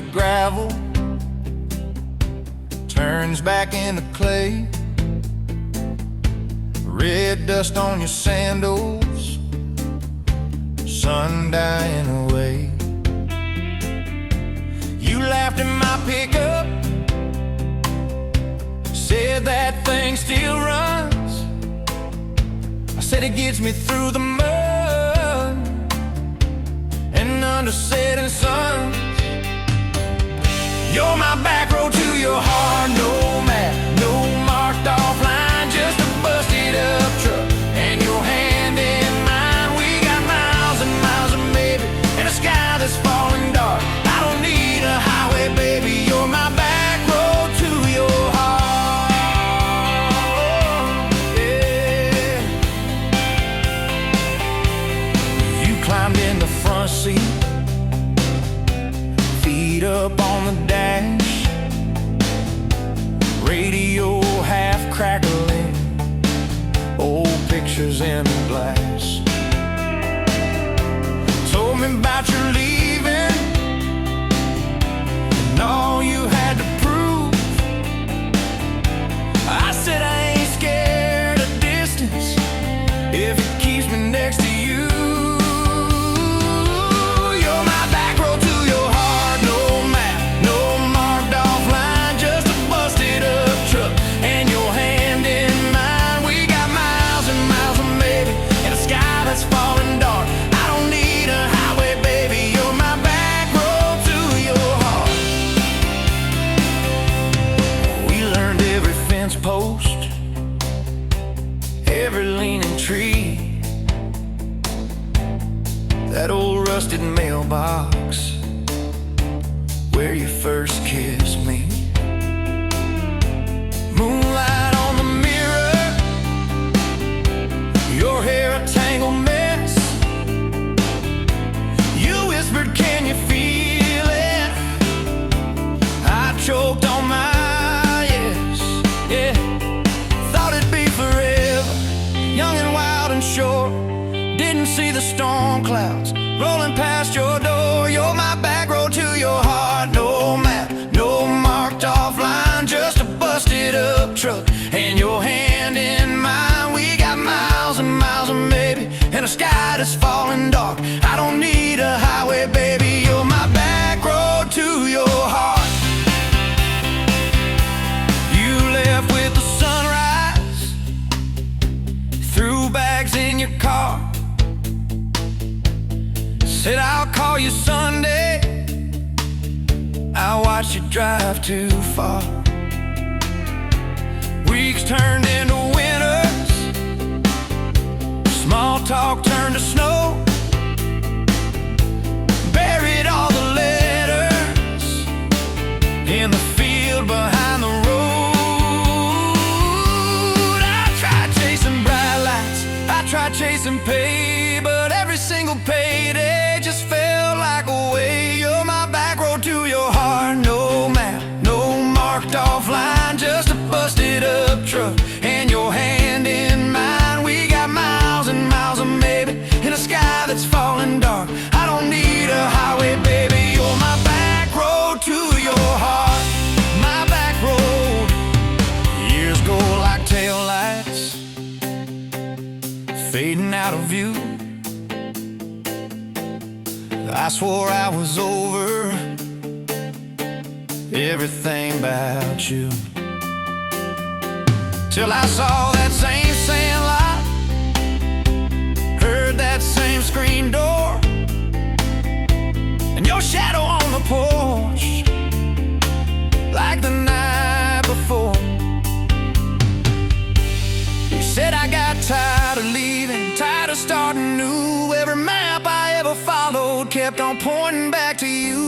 the gravel turns back into clay. Red dust on your sandals, sun dying away. You laughed at my pickup, said that thing still runs. I said it gets me through the mud and under setting suns. You're my back road to your heart, no map, no marked off line, just a busted up truck and your hand in mine. We got miles and miles of maybe and a sky that's falling dark. I don't need a highway, baby, you're my back road to your heart. Yeah. You climbed in the front seat, feet up on the dash, radio half crackling, old pictures in the glass. Told me about your leaving and all you had to prove. I said I ain't scared of distance if it keeps me next to you. You're my back road to your heart, no map, no marked off line, just a busted up truck and your hand in mine. We got miles and miles of maybe and a sky that's falling dark. I don't need a highway, baby, you're my back road to your heart. We learned every fence post, every leaning tree, that old rusted mailbox where you first kissed me. Moonlight on the mirror, your hair a tangled mess. You whispered, can you feel it? I choked on my yes, yeah. Thought it'd be forever, young and wild and short. Didn't see the storm clouds rolling past your door. You're my back road to your heart, no map, no marked off line, just a busted up truck and your hand in mine. We got miles and miles of maybe and a sky that's falling dark. I don't need a highway, baby, you're my back road to your heart. You left with the sunrise, threw bags in your car, said I'll call you Sunday. I watched you drive too far. Weeks turned into winters, small talk turned to snow. Buried all the letters in the field behind the road. I tried chasing bright lights, I tried chasing pay, but every single payday just felt like a way. You're my back road to your heart, no map, no marked off line, just a busted up truck and your hand in mine. We got miles and miles of maybe in a sky that's falling dark. I don't need a highway, baby, you're my back road to your heart. My back road. Years go like taillights, fading out of view. I swore I was over everything about you, till I saw that same sandlot, heard that same screen door, and your shadow on the porch like the night before. You said I got tired of leaving, tired of starting new. Every map I ever followed kept on pointing back to you.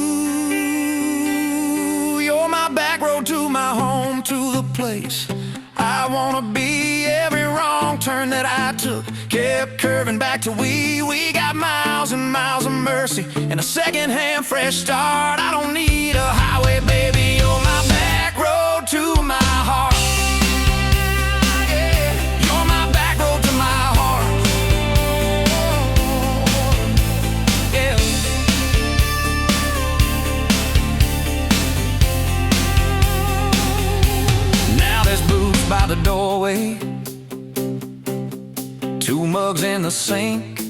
You're my back road to my home, to the place I wanna be. Every wrong turn that I took kept curving back to we got miles and miles of mercy and a second-hand fresh start. I don't need a highway, baby, you're my back road to my heart. Yeah, you're my back road to my heart. Yeah. away. 2 mugs in the sink,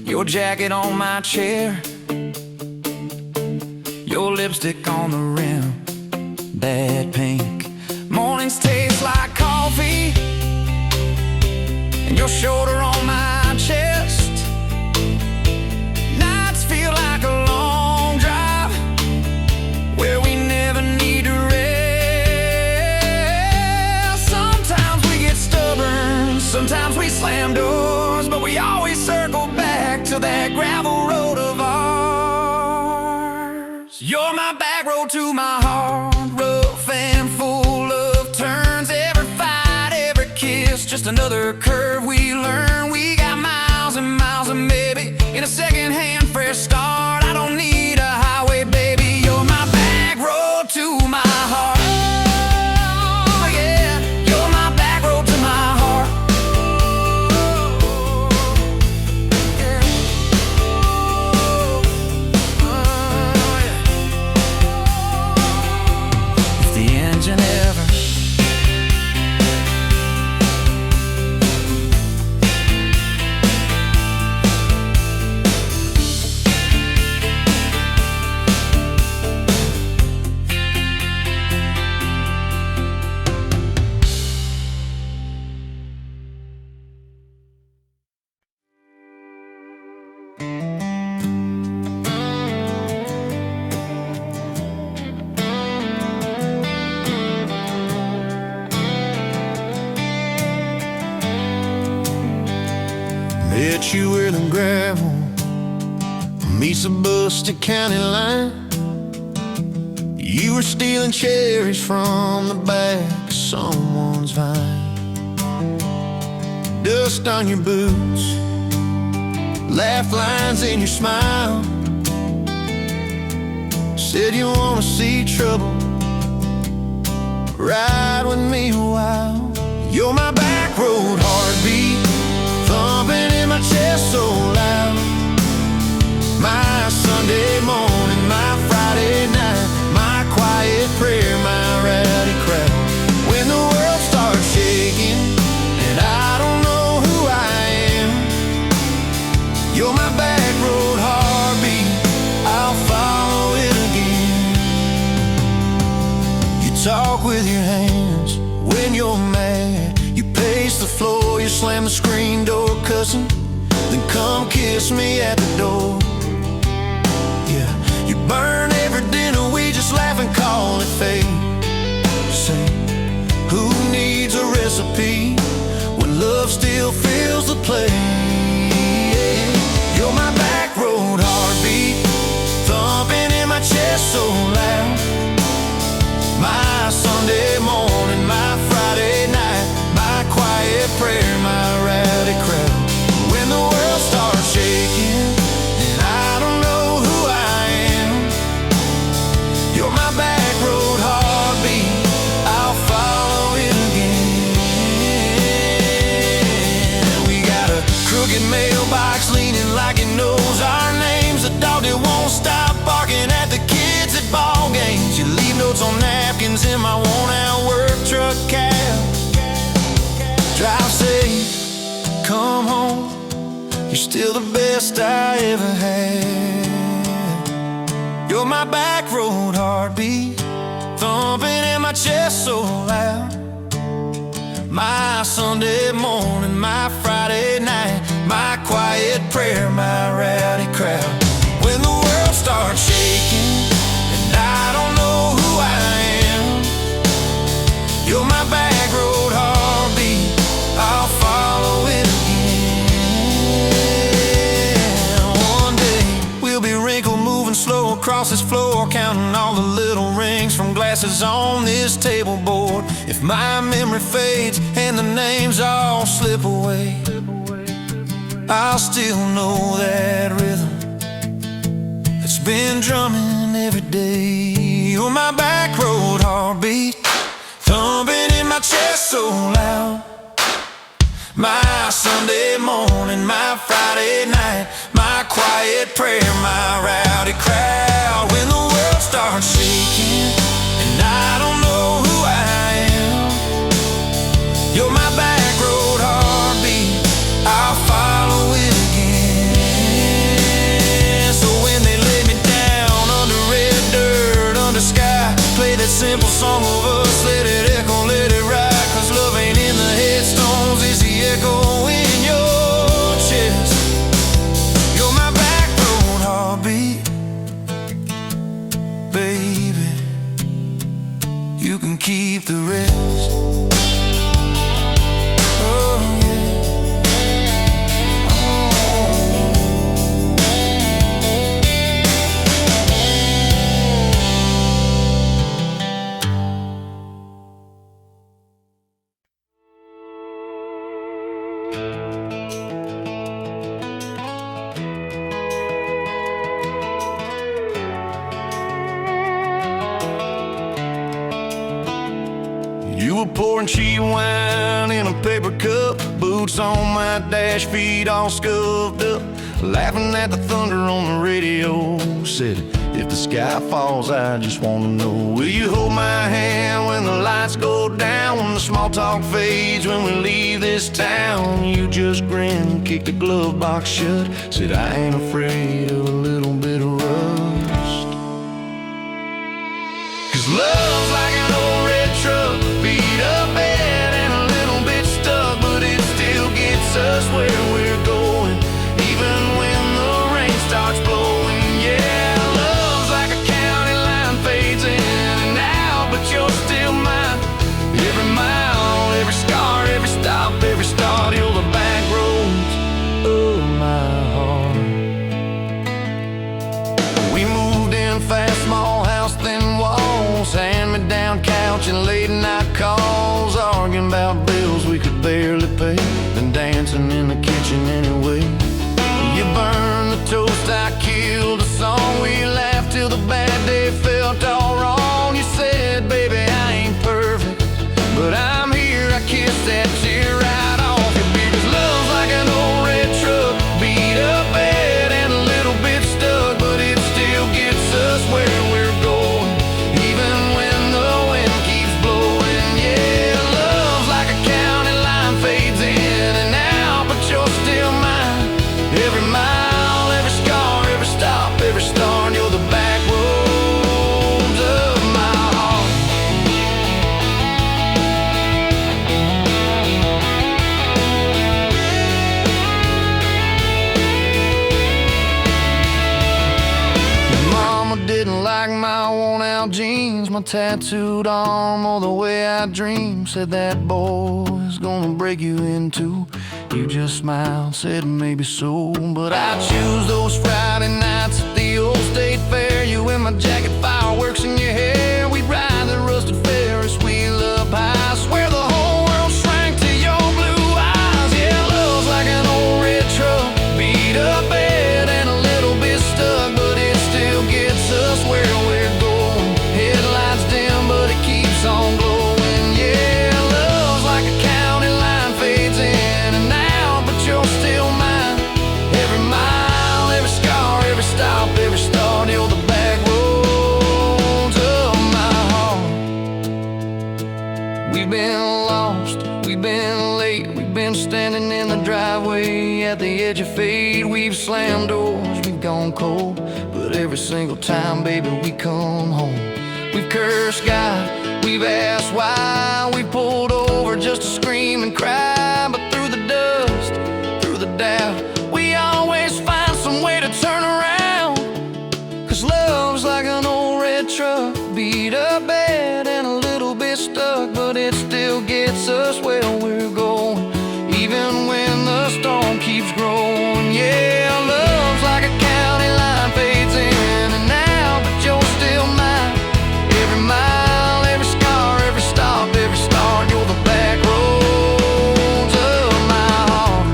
your jacket on my chair, your lipstick on the rim, that pink. Mornings taste like coffee, and your shoulder on my chest. Nights feel like a long drive where we never need to rest. Sometimes we get stubborn, sometimes we slam doors, but we always circle back to that gravel road of ours. You're my back road to my heart, rough and full of turns. Every fight, every kiss, just another curve we learn. We got miles and miles and maybe in a second-hand fresh start. I don't need a highway, baby. You're my back road to my heart. Oh, yeah. You're my back road to my heart. Yeah. Oh, yeah. If the engine ever met you where the gravel meets the Buster County line. You were stealing cherries from the back of someone's vine. Dust on your boots, laugh lines in your smile. Said you wanna see trouble, ride with me a while. You're my back road heartbeat, thumping in my chest so loud. My Sunday morning, my Friday night, my quiet prayer, my rowdy crowd. When the world starts shaking and I don't know who I am, you're my back road heartbeat, I'll follow it again. You talk with your hands when you're mad, you pace the floor, you slam the screen door cussing, then come kiss me at the door. Yeah, you burn every dinner, we just laugh and call it fate. Say, who needs a recipe when love still fills the plate? You're my back road heartbeat, thumping in my chest so loud. My Sunday morning, my Friday night, my quiet prayer, my rowdy crowd. When the world starts shaking and I don't know who I am, you're my back road heartbeat, I'll follow it again. We got a crooked mailbox leaning like it knows our names, a dog that won't stop barking at the kids at ball games. You leave notes on napkins in my worn-out work truck cab. Drive safe, come home, you're still the best I ever had. You're my back road heartbeat, thumping in my chest so loud. My Sunday morning, my Friday night, my quiet prayer, my rowdy crowd. When the world starts shaking and I don't know who I am, you're my back road heartbeat, I'll follow it again. One day we'll be wrinkled, moving slow across this floor, counting all the little rings from glasses on this table board. If my memory fades and the names all slip away, I'll still know that rhythm that's been drumming every day. You're my back road heartbeat, thumping in my chest so loud. My Sunday morning, my Friday night, my quiet prayer, my rowdy crowd. When the world starts shaking and I don't know who I am, Some of us let it echo, let it ride, 'cause love ain't in the headstones, it's the echo in your chest. You're my backbone heartbeat, baby. You can keep the rest. Oh yeah. You were pouring cheap wine in a paper cup, boots on my dash, feet all scuffed up, laughing at the thunder on the radio. Said, if the sky falls, I just wanna know, will you hold my hand when the lights go down, when the small talk fades, when we leave this town? You just grinned, kicked the glove box shut, said, I ain't afraid of a little bit of rust. 'Cause love's like an old red truck, beat up bad and a little bit stuck, but it still gets us where we're going, even when the rain starts blowing. Yeah, love's like a county line, fades in and out, but you're still mine. Every mile, every scar, every stop, every start, you're the back roads of my heart. We moved in fast, small house, thin walls, hand-me-down couch and late-night calls, arguing about bills we could barely pay, then dancing in the kitchen anyway. You burned the toast, I killed the song, we laughed till the bad day felt all wrong. You said, baby, I ain't perfect, but I'm here, I kissed that tear right off you, because love's like an old red truck, beat up bad and a little bit stuck, but it still gets us where we're going, even when the wind keeps blowing. Yeah, love's like a county line, fades in and out, but you're still mine. Every mile, every scar, every stop, every start, you're the back roads of my heart. Mama didn't like my worn-out jeans, my tattooed arm, or the way I dream. Said that boy's gonna break you in two. You just smiled, said maybe so, but I choose those Friday nights at the old state fair. You in my jacket, fireworks in your hair. We ride the rusted Ferris wheel up high. I swear the whole world shrank to your blue eyes. Yeah, love's like an old red truck, beat up bad and a little bit stuck, but it still gets us where we're going. Headlights dim, but it keeps on glowing. Yeah, love's like a county line, fades in and out, but you're still mine. Every mile, every scar, every stop, every start, you're the back roads of my heart. We've been lost, we've been late, we've been standing in the driveway at the edge of fate. We've slammed doors, we've gone cold, but every single time, baby, we come home. We've cursed God, we've asked why, we pulled over just to scream and cry, but through the dust, through the doubt, we always find some way to turn around. 'Cause love's like an old red truck, beat up bad and a little bit stuck, but it still gets us where we're going, even when the storm keeps growing. Yeah, love's like a county line, fades in and out, but you're still mine. Every mile, every scar, every stop, every start, you're the back roads of my heart.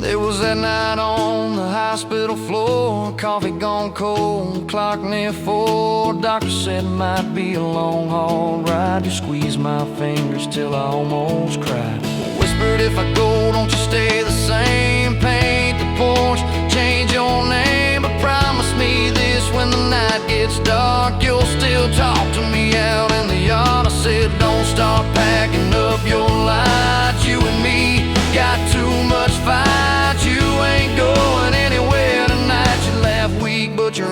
There was that night on the hospital floor, coffee gone cold, clock near 4. Doctor said it might be a long haul ride. You squeezed my fingers till I almost cried. Whispered, if I go, don't you stay the same. Paint the porch, change your name, but promise me this, when the night gets dark, you'll still talk to me out in the yard. I said, don't start packing up your lights. You and me got too much fight. You ain't going anywhere tonight. You laugh weak, but your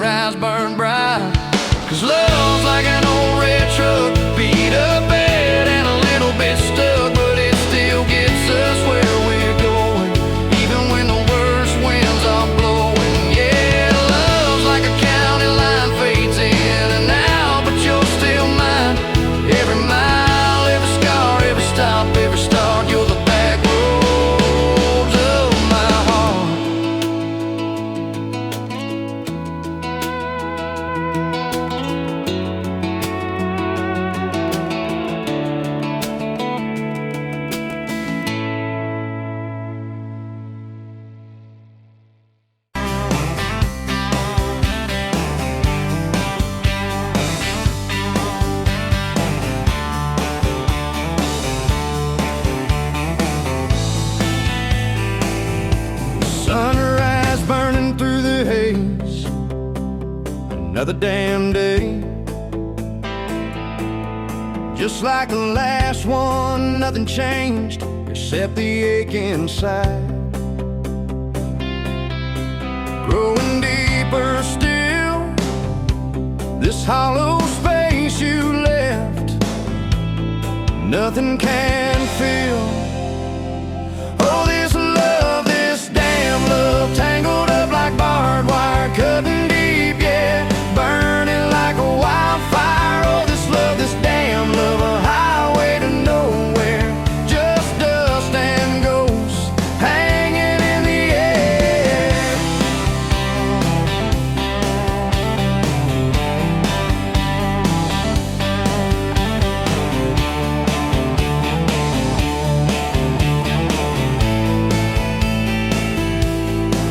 another damn day. Just like the last one, nothing changed except the ache inside. Growing deeper still, this hollow space you left, nothing can fill. Oh, this love, this damn love, tangled up like barbed wire, cutting deep, yeah, burning like a wildfire. Oh, this love, this damn love, a highway to nowhere, just dust and ghosts hanging in the air.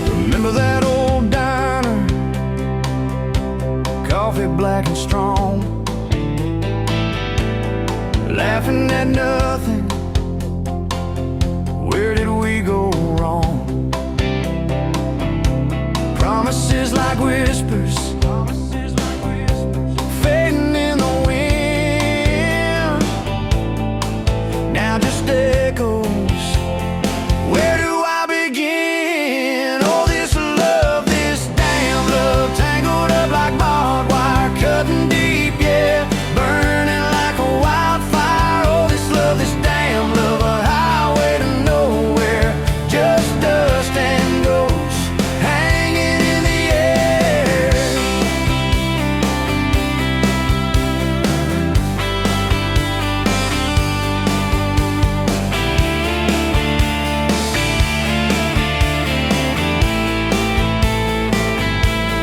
Remember that old diner, coffee black and strong, laughing at nothing. Where did we go wrong? Promises like whispers, fading in the wind, now just echoes. Where do I begin? Oh, this love, this damn love, tangled up like barbed wire, cutting deep, yeah, burning like a wildfire. Oh, this love, this damn love, a highway to nowhere, just dust and ghosts hanging in the air.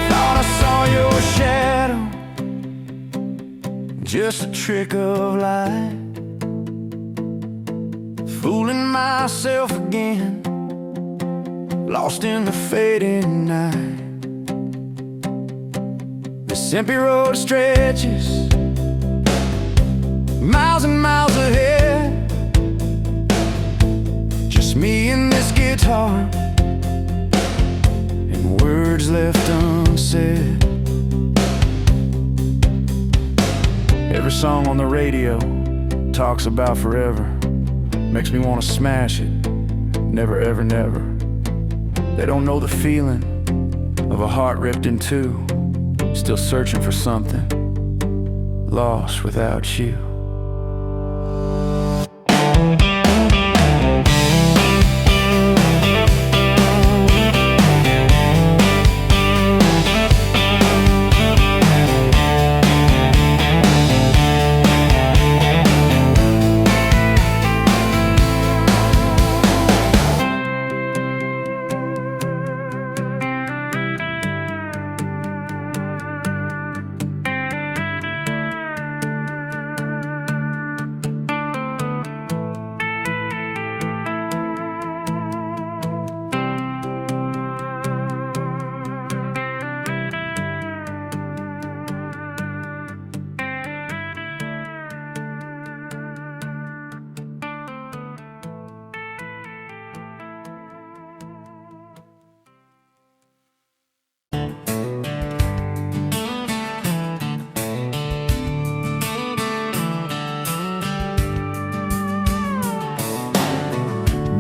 Thought I saw your shadow, just a trick of light, fooling myself again, lost in the fading night. This empty road stretches miles and miles ahead, just me and this guitar, and words left unsaid. Every song on the radio talks about forever, makes me want to smash it, never ever never. They don't know the feeling of a heart ripped in two, still searching for something, lost without you.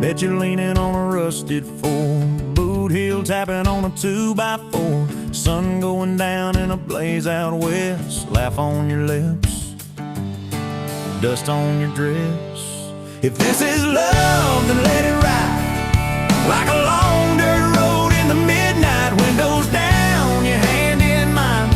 Bet you're leaning on a rusted Ford, boot heel tapping on a 2x4, sun going down in a blaze out west, laugh on your lips, dust on your dress. If this is love, then let it ride like a long dirt road in the midnight, windows down, your hand in mine,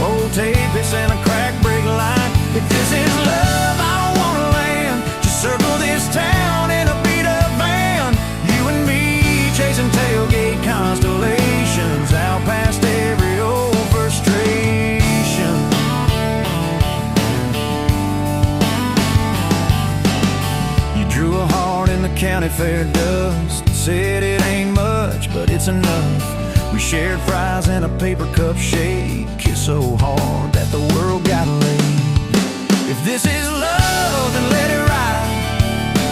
old tape, it's in a crack brake light. If this is love, I don't wanna land, just circle this town in a beat-up van, you and me chasing tailgate constellations, out past every old frustration. You drew a heart in the county fair dust, said it ain't much, but it's enough. We shared fries in a paper cup shake, kissed so hard that the world got laid. If this is love, then let it ride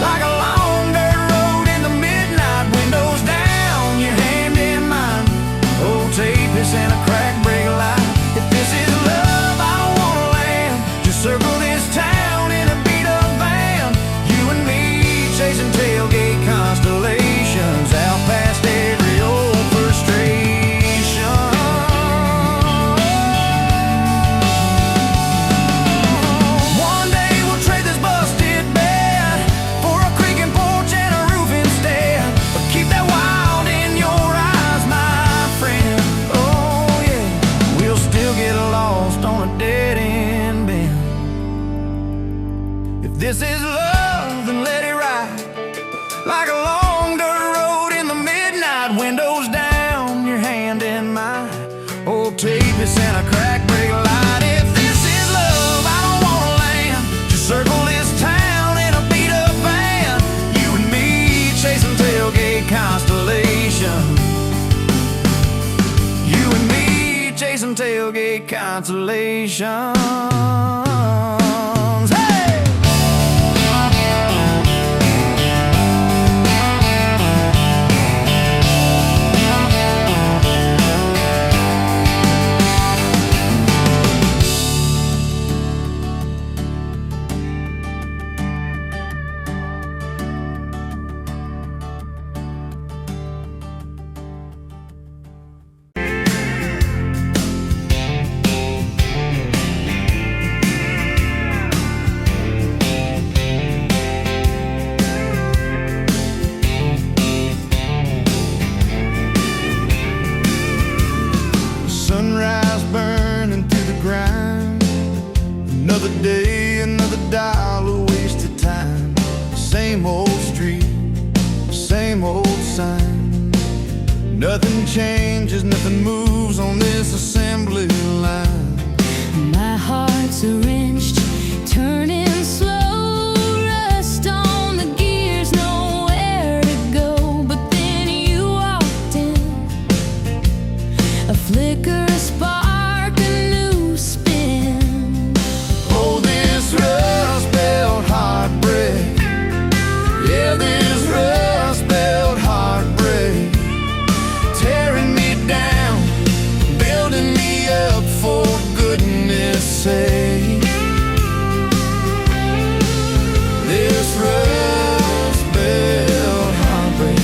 like a long dirt road in the midnight, windows down, your hand in mine, old tape is in a crack brake light. If this is and a crack brake light. If this is love, I don't wanna land. Just circle this town in a beat up van. You and me chasing tailgate constellations. You and me chasing tailgate constellations. Hey! Sunrise burning through the grind. Another day, another dollar wasted time. Same old street, same old sign. Nothing changes, nothing moves on this assembly line. My heart's a wrenched, turning slow. Rust on the gears, nowhere to go. But then you walked in, a flicker, a spark, a new spin. Oh, this rust belt heartbreak. Yeah, this rust belt heartbreak. Tearing me down, building me up, for goodness sake. This rust belt heartbreak.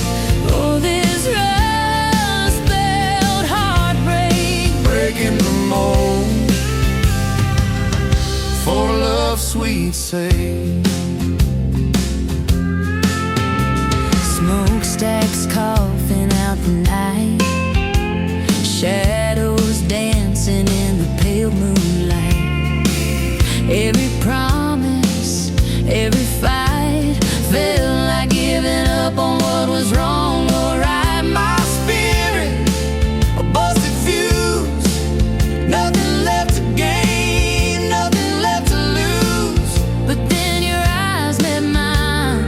Oh, this rust belt heartbreak. Breaking the mold, for love's sweet sake. Smokestacks coughing out the night. Shadows dancing in the pale moonlight. Every promise, every fight felt like giving up on what was wrong or right. My spirit, a busted fuse. Nothing left to gain, nothing left to lose. But then your eyes met mine.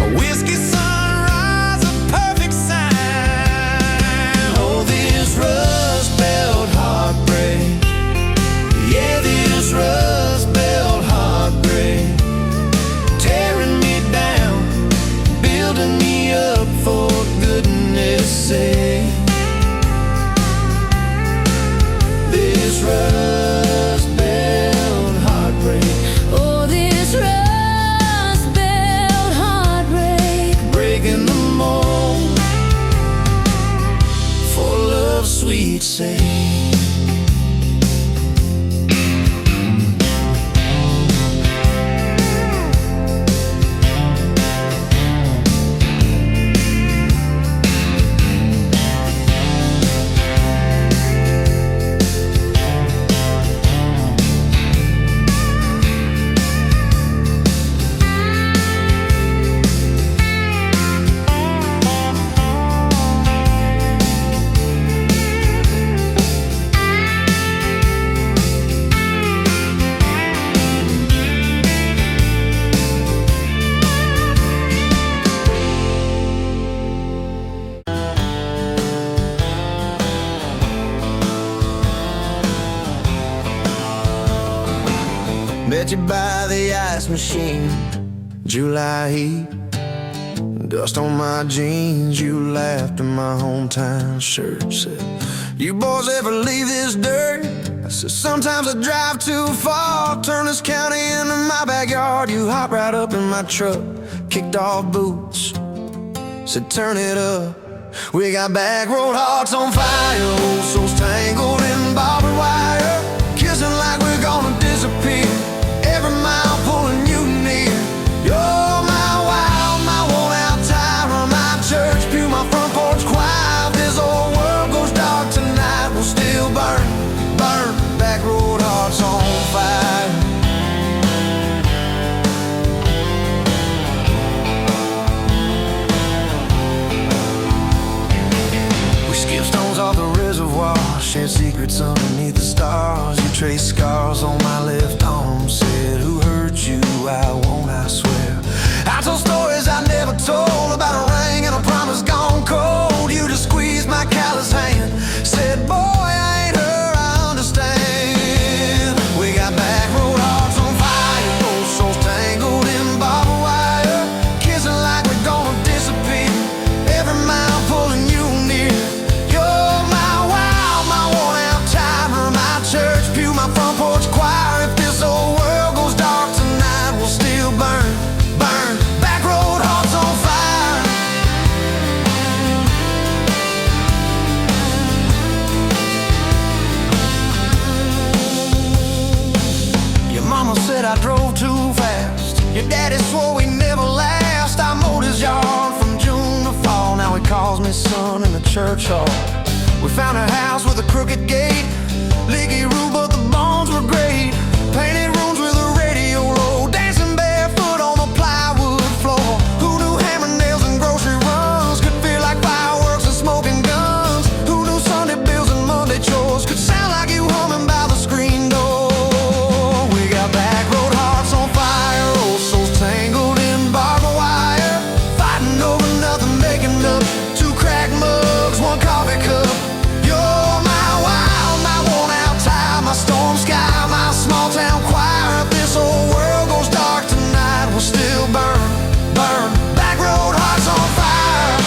A whiskey sunrise, a perfect sign. Oh, this rust belt heartbreak. Yeah, this rust belt heartbreak. Tearing me down, building me up, for goodness sake. This rust belt heartbreak. Oh, this rust belt heartbreak. Breaking the mold, for love's sweet sake. Met you by the ice machine, July heat, dust on my jeans. You laughed in my hometown shirt. Said, you boys ever leave this dirt? I said, sometimes I drive too far. Turn this county into my backyard. You hopped right up in my truck, kicked off boots, said turn it up. We got back road hearts on fire, old souls tangled in barbed wire, kissing like we're gonna disappear. Every mile pulling you near. You're my wild, my worn out tire, my church pew, my front porch choir. If this old world goes dark tonight, we'll still burn, burn. Back road hearts on fire. We skip stones off the reservoir, shared secrets underneath the stars. You traced scars on my left arm. Said, who hurt you? I won't, I swear. I told stories I never told about a ring and a promise gone cold. You just squeezed my callous hand. Said, boy, I ain't her, I understand. We got back road hearts on fire, old souls tangled in barbed wire, kissing like we're gonna disappear. Every mile pulling you near. You're my wow, my worn-out timer, my church pew, my front porch choir. If this old world goes dark tonight, we'll still burn, burn. Back road hearts on fire. Your mama said I drove too fast. Your daddy swore we never last. I mowed his yard from June to fall. Now he calls me son in the church hall. We found a house with a crooked gate, leaky roof, but the bones were great. Painted rooms with a radio low, dancing barefoot on the plywood floor. Who knew hammer nails and grocery runs could feel like fireworks and smoking guns? Who knew Sunday bills and Monday chores could sound like you humming by the screen door? We got back road hearts on fire, old souls tangled in barbed wire, fighting over nothing, making up two cracked mugs, one coffee cup. You're my wild, my worn-out time, my storm sky, my small-town choir. If this whole world goes dark tonight, we'll still burn, burn. Back road hearts on fire.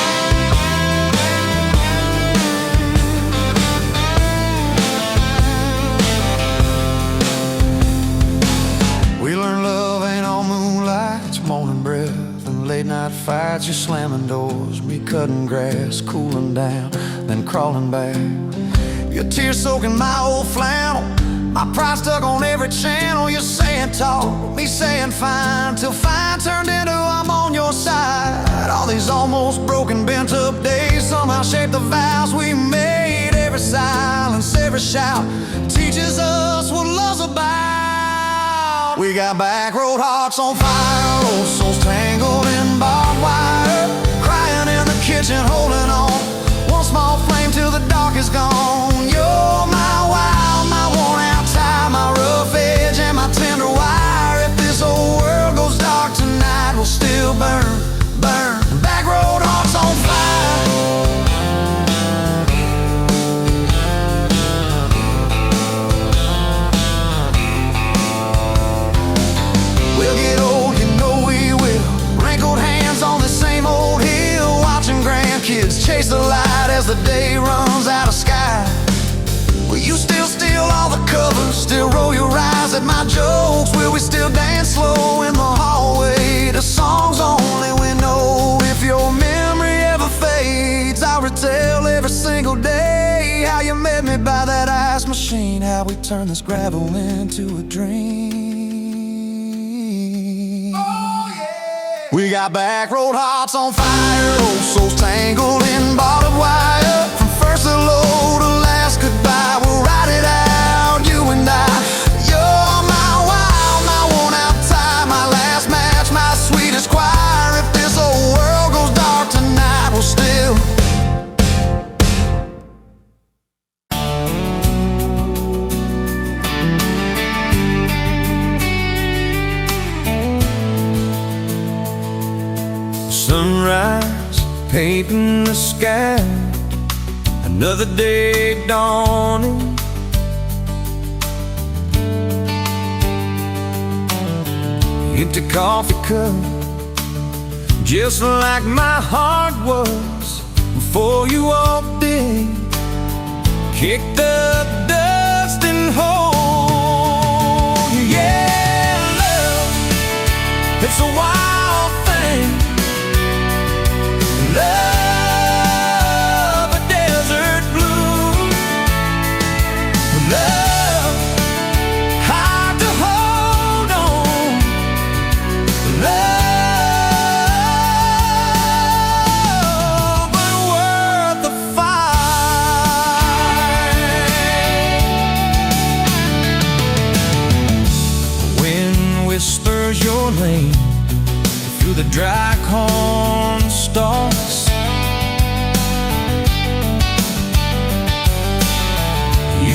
We learned love ain't all moonlight, it's morning breath and late-night fights. You're slamming doors, me cutting grass, cooling down, then crawling back. Your tears soaking my old flannel, my pride stuck on every channel. You're saying talk, me saying fine, till fine turned into I'm on your side. All these almost broken, bent up days somehow shaped the vows we made. Every silence, every shout teaches us what love's about. We got back road hearts on fire, old souls tangled in barbed wire, crying in the kitchen, holding on. One small flame till the dark is gone. You're my wild, my worn-out tie, my rough edge and my tender wire. If this whole world goes dark tonight, we'll still burn, burn. Back road hearts on fire. We'll get old, you know we will. Wrinkled hands on the same old hill, watching grandkids chase the light as the day runs out of sky. Will you still steal all the covers, still roll your eyes at my jokes? Will we still dance slow in the hallway to songs only we know? If your memory ever fades, I'll retell every single day how you met me by that ice machine, how we turned this gravel into a dream. We got back road hearts on fire, old souls tangled in barbed wire. From first hello to last goodbye, we'll ride it out, you and I. You're my wild, my worn-out tie, my last match, my sweetest choir. If this whole world goes dark tonight, we'll still. Sunrise, painting the sky, another day dawning. Empty coffee cup, just like my heart was before you walked in. Kicked up dust and hold you. Yeah, love, it's a wild thing. Love, a desert blue. Love, hard to hold on. Love, but worth the fight.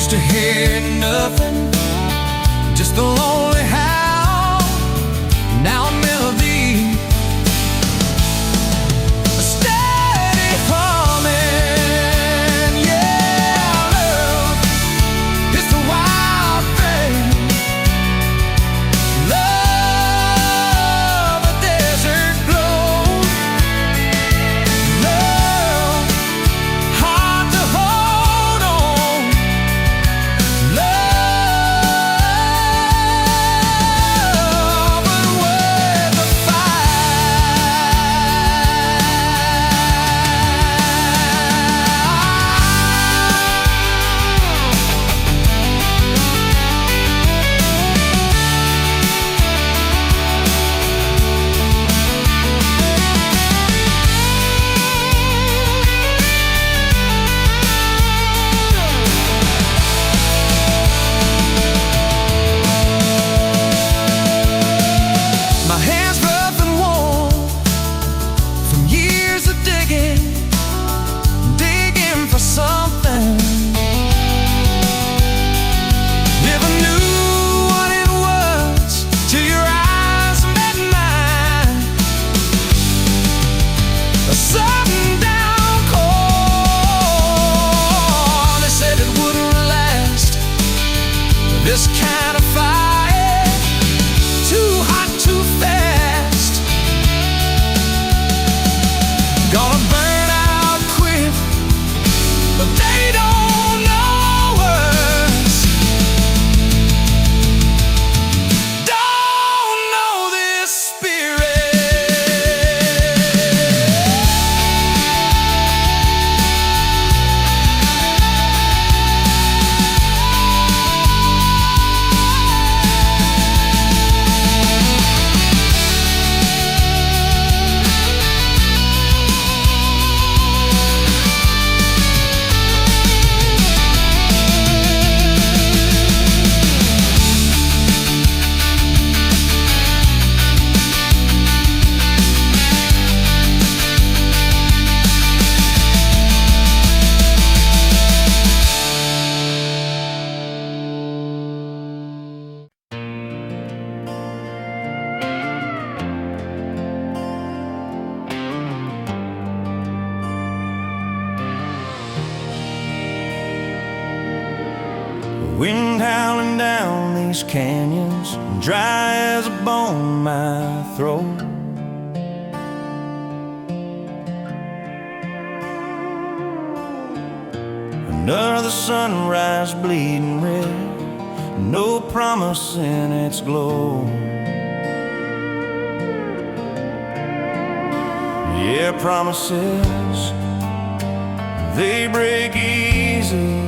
used to hear nothing, just the lonely howl. Now a melody, a steady humming. Yeah, love is the wild thing. Love a desert glow. Love hard to hold on. Love but worth the My hands rough and warm from years of digging for something. Never knew what it was till your eyes met mine. A sudden downpour, they said it wouldn't last. This kind of fire, too hot, too fast. Gonna burn out quick, but they don't know us. Don't know this wind howling down these canyons, dry as a bone my throat. Another sunrise bleeding red, no promise in its glow. Yeah, promises, they break easy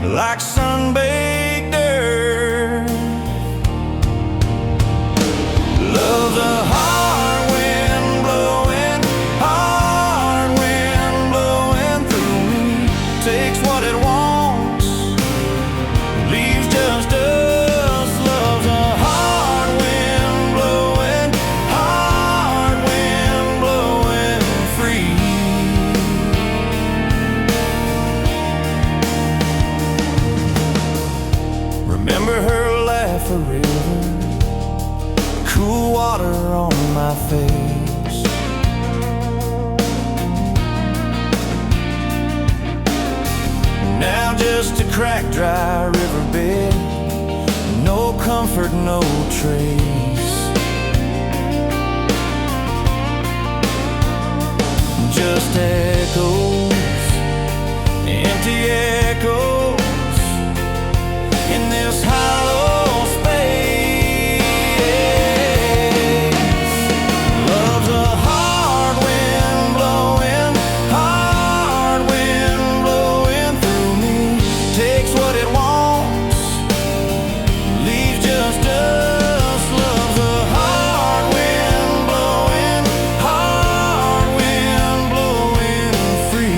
like sun-baked earth. Love's a hard wind blowing, hard wind blowing through me. Takes what it wants, leaves just us. Love's a hard wind blowing free. Remember her laugh, a river, cool water on my face. Now just a cracked, dry riverbed, no comfort, no trace. Just echoes, empty echoes in this hollow space. Love's a hard wind blowing through me. Takes what it wants, leaves just us. Love's a hard wind blowing free.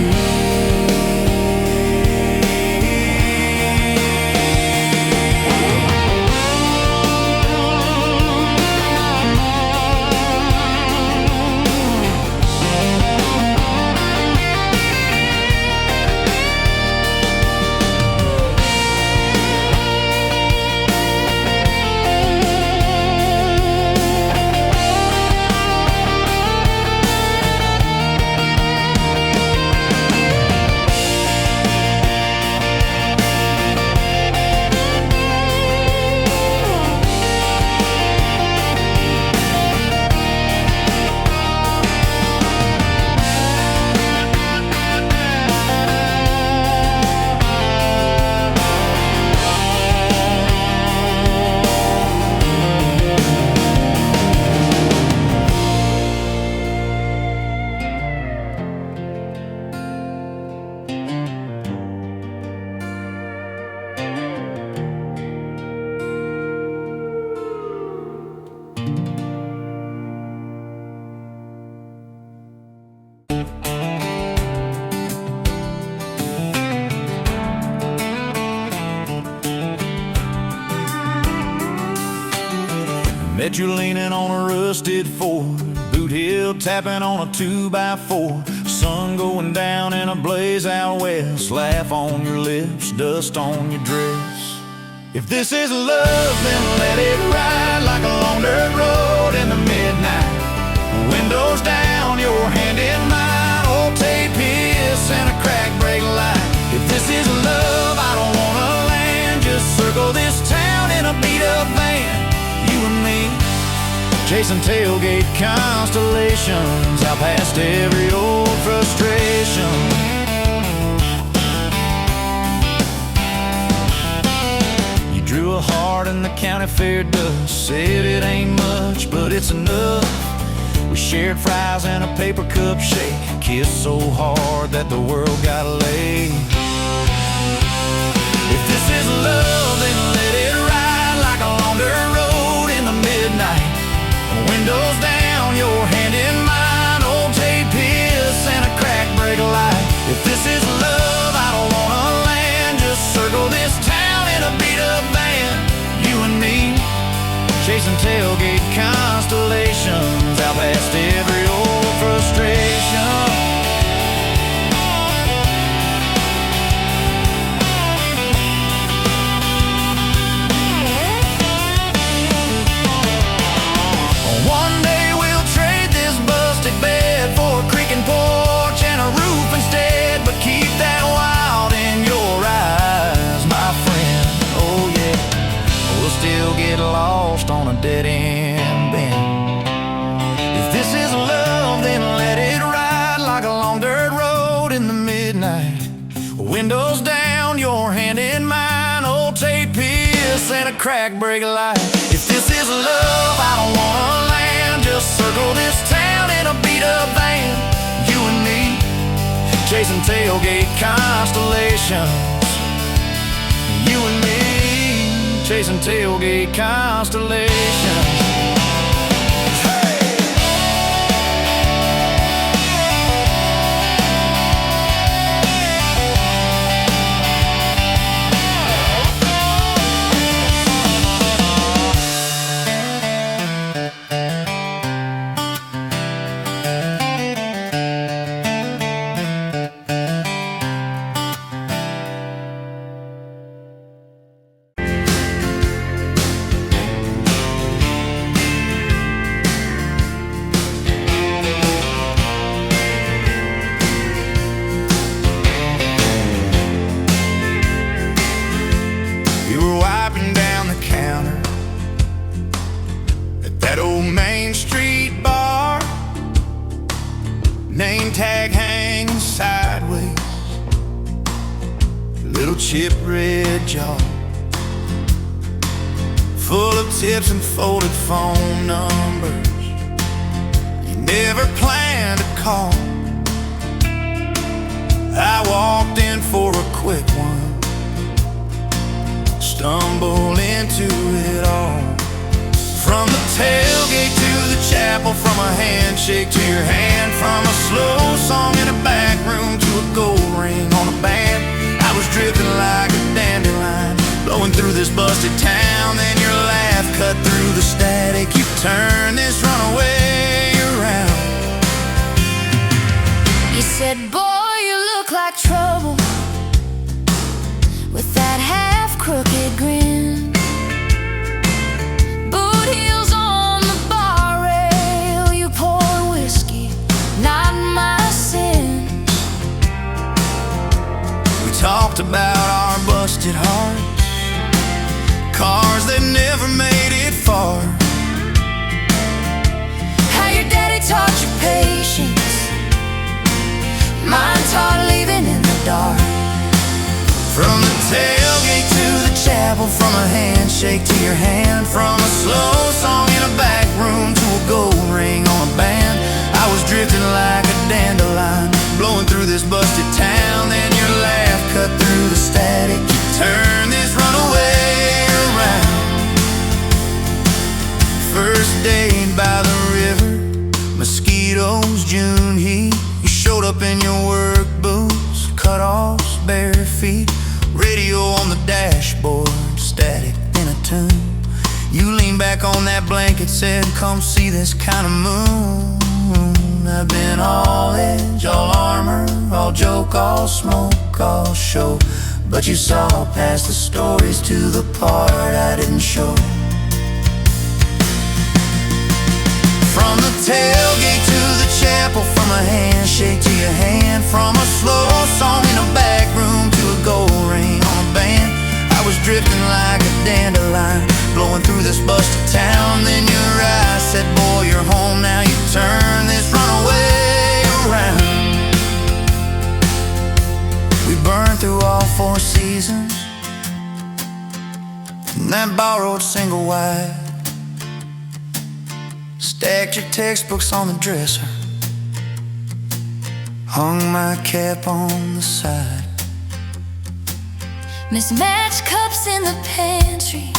Bet you're leaning on a rusted Ford, boot heel tapping on a 2x4. Sun going down in a blaze out west, laugh on your lips, dust on your dress. If this is love, then let it ride like a long dirt road in the midnight. Windows down, your hand in mine, old tape hiss and a crack brake light. If this is love, I don't wanna land, just circle this town in a beat-up van. You and me, chasing tailgate constellations, out past every old frustration. You drew a heart in the county fair dust, said it ain't much, but it's enough. We shared fries and a paper cup shake, kissed so hard that the world got laid. If this is love, then let it ride like a long dirt road in the midnight. Windows down, your hand in mine, old tape hiss and a crack brake light. If this is love, I don't wanna land, just circle this town in a beat-up van. You and me, chasing tailgate constellations, out past every old frustration. One day we'll trade this busted bed for a creaking porch and a roof instead, but keep that wild in your eyes, my friend. Oh yeah, we'll still get lost on a dead-end bend. If this is love, then let it ride like a long dirt road in the midnight. Windows down, your hand in mine, old tape hiss and a crack brake light. If this is love, I don't wanna land, just circle this town in a beat-up van. You and me, chasing tailgate constellations. You and me, chasing tailgate constellations. Name tag hanging sideways, little chip red jar, full of tips and folded phone numbers you never planned to call. I walked in for a quick one, stumbled into it all. From the tailgate to the chapel, from a handshake to your hand, from a slow song in a back room to a gold ring on a band. I was drifting like a dandelion, blowing through this busted town. Then your laugh cut through the static, you turned this runaway around. You said, boy, you look like trouble, with that half-crooked grin. Heels on the bar rail, you pour whiskey, not my sins. We talked about our busted hearts, cars that never made it far. How your daddy taught you patience, mine taught leaving in the dark. From the tailgate to the chapel, from a handshake to your hand, from a slow song in a back room to a gold ring on a band. I was drifting like a dandelion, blowing through this busted town. Then your laugh cut through the static, you turned this runaway around. First date by the river, mosquitoes, June heat. You showed up in your work boots, cut-offs, bare feet. Radio on the dashboard, static in a tune. You lean back back on that blanket, said, come see this kind of moon. I've been all edge, all armor, all joke, all smoke, all show. But you saw past the stories to the part I didn't show. From the tailgate to the chapel, from a handshake to your hand, from a slow song in a back room to a gold ring on a band. I was drifting like a dandelion, blowing through this busted town. Then your eyes said, boy, you're home now. You turn this runaway around. We burned through all 4 seasons in that borrowed single wide. Stacked your textbooks on the dresser, hung my cap on the side. Mismatched cups in the pantry,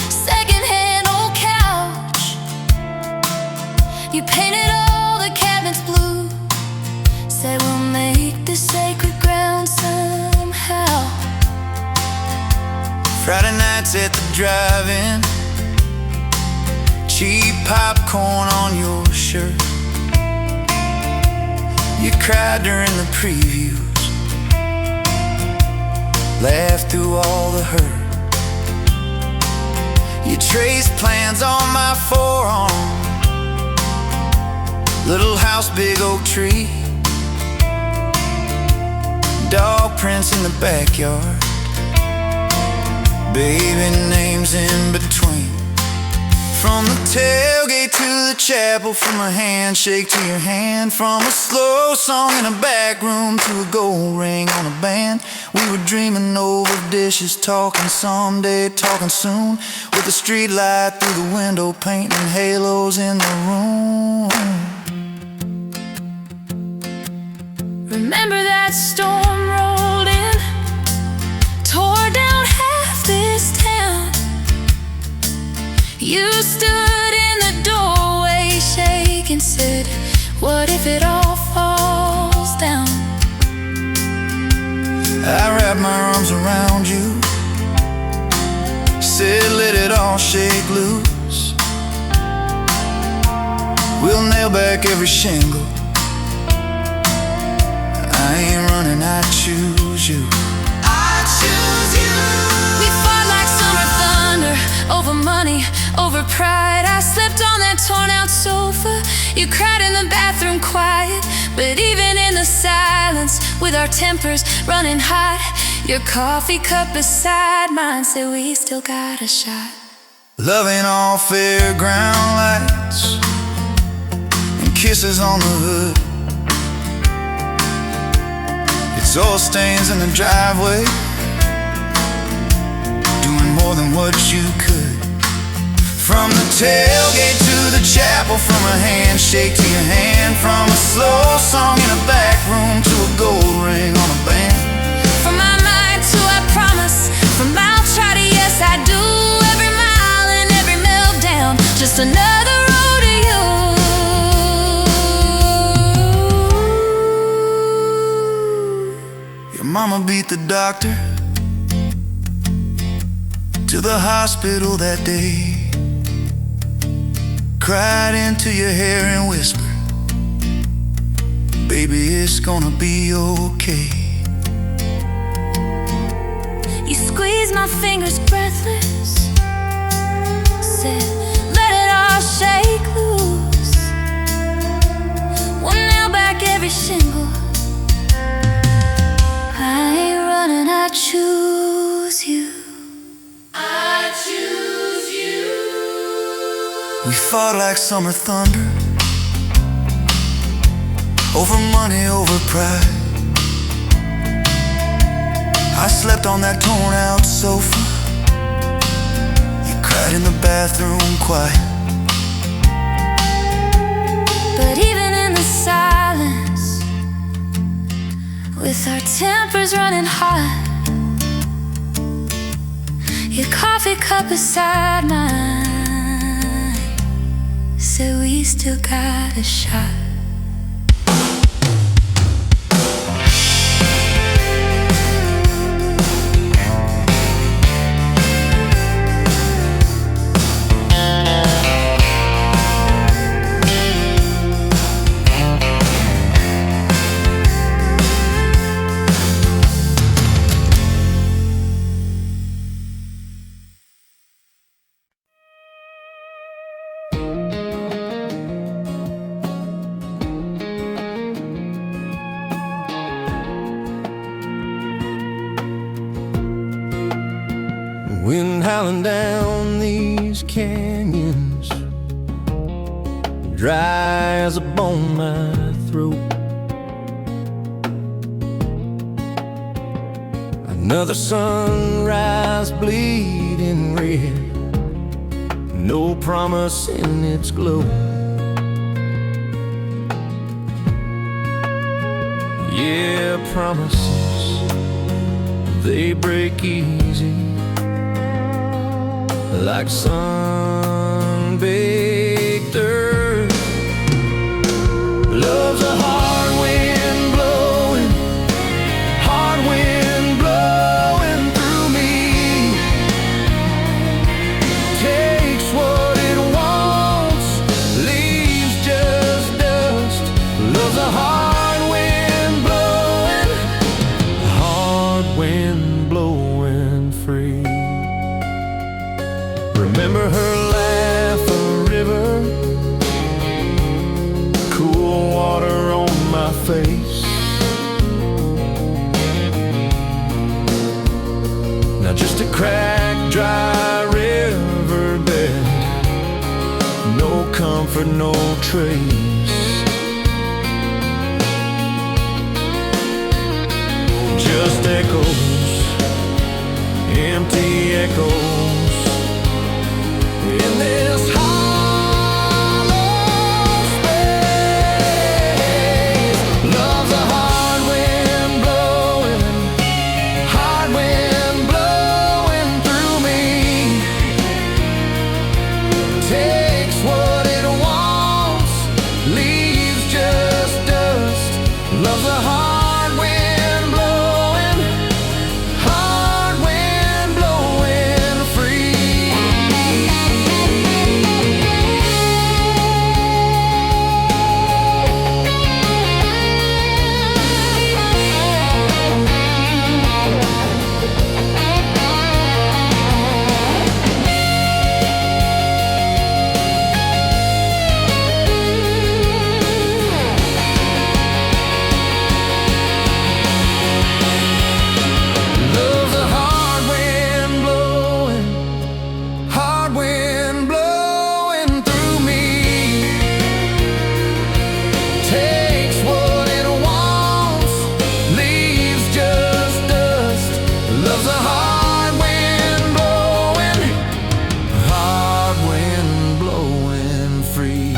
secondhand old couch. You painted all the cabinets blue, said we'll make this sacred ground somehow. Friday nights at the drive-in, cheap popcorn on your shirt. You cried during the previews, laughed through all the hurt. You traced plans on my forearm, little house, big oak tree, dog prints in the backyard, baby names in between. From the tailgate to the chapel, from a handshake to your hand, from a slow song in a back room to a gold ring on a band. We were dreaming over dishes, talking someday, talking soon, with the street light through the window, painting halos in the room. Remember that storm rolled in, tore down half this town. You stood in the doorway, shaking, said, what if it all falls down? I wrapped my arms around you, said let it all shake loose. We'll nail back every shingle. I ain't running, I choose you. I choose you. We fought like summer thunder, over money, over pride. I slept on that torn out sofa, you cried in the bathroom quiet. But even in the silence, with our tempers running hot, your coffee cup beside mine said we still got a shot. Loving all fairground lights and kisses on the hood. It's oil stains in the driveway, doing more than what you could. From the tailgate to the chapel, from a handshake to your hand, from a slow song in a back room to a gold ring on a band. From my mind to I promise, from I'll try to yes I do, every mile and every meltdown, just another rodeo. Your mama beat the doctor to the hospital that day, cried into your hair and whispered, baby, it's gonna be okay. You squeezed my fingers breathless, said, let it all shake loose. We'll nail back every shingle. I ain't running, I choose you. I choose you. We fought like summer thunder, over money, over pride. I slept on that torn out sofa, you cried in the bathroom quiet. But even in the silence, with our tempers running hot, your coffee cup beside mine said we still got a shot. Wind howling down these canyons, dry as a bone my throat. Another sunrise bleeding red, no promise in its glow. Yeah, promises, they break easy, like sun-baked earth. Love's a hard wind blowing, hard wind blowing through me. Takes what it wants, leaves just dust. Love's a hard wind blowing free. Remember her laugh, a river, cool water on my face. Now just a cracked, dry riverbed, no comfort, no trace. Just echoes, empty echoes in this hollow space. Love's a hard wind blowing through me. Takes what it wants, leaves just dust. Love's a hard wind blowing free. Love's a hard wind blowing through me. Takes what it wants, leaves just dust. Love's a hard wind blowing free.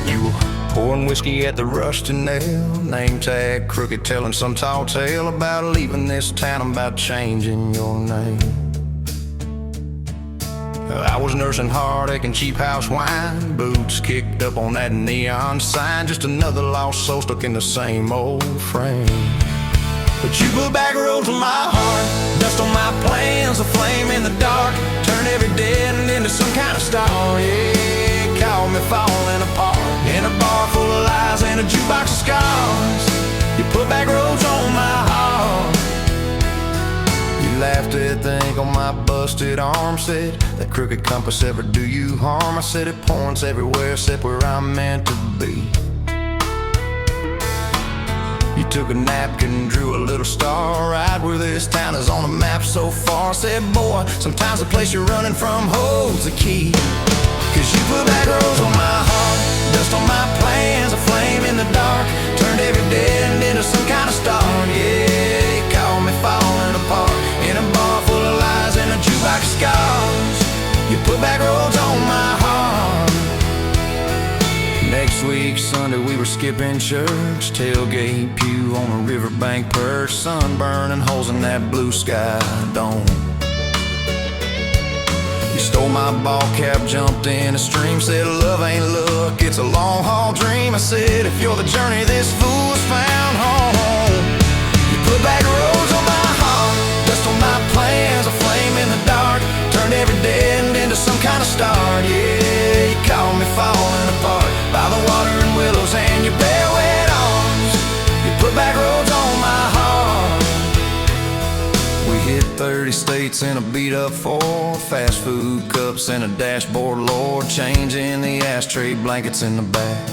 You were pouring whiskey at the Rusty Nail, name tag crooked, telling some tall tale about leaving this town, about changing your name. I was nursing heartache and cheap house wine, boots kicked up on that neon sign, just another lost soul stuck in the same old frame. But you put back roads on my heart, dust on my plans, a flame in the dark, turn every dead end into some kind of star. Yeah, call me falling apart, in a bar full of lies and a jukebox of scars. You put back roads on my heart. You laughed at the ink on my busted arm, said that crooked compass ever do you harm. I said it points everywhere except where I'm meant to be. You took a napkin, drew a little star right where this town is on the map so far. Said, boy, sometimes the place you're running from holds the key. Cause you put back roads on my heart, dust on my plans, a flame in the dark, turned every dead end into some kind of star. Yeah, you called me falling apart, in a bar full of lies and a jukebox of scars. You put back roads on my heart. Next week, Sunday, we were skipping church, tailgate pew on a riverbank perch, sunburn and holes in that blue sky dome. You stole my ball cap, jumped in a stream, said love ain't luck, it's a long haul dream. I said if you're the journey, this fool has found home. You put start. Yeah, you caught me falling apart by the water and willows and your bare wet arms. You put back roads on my heart. We hit 30 states in a beat-up Ford, fast food cups and a dashboard, Lord, changing the ashtray blankets in the back.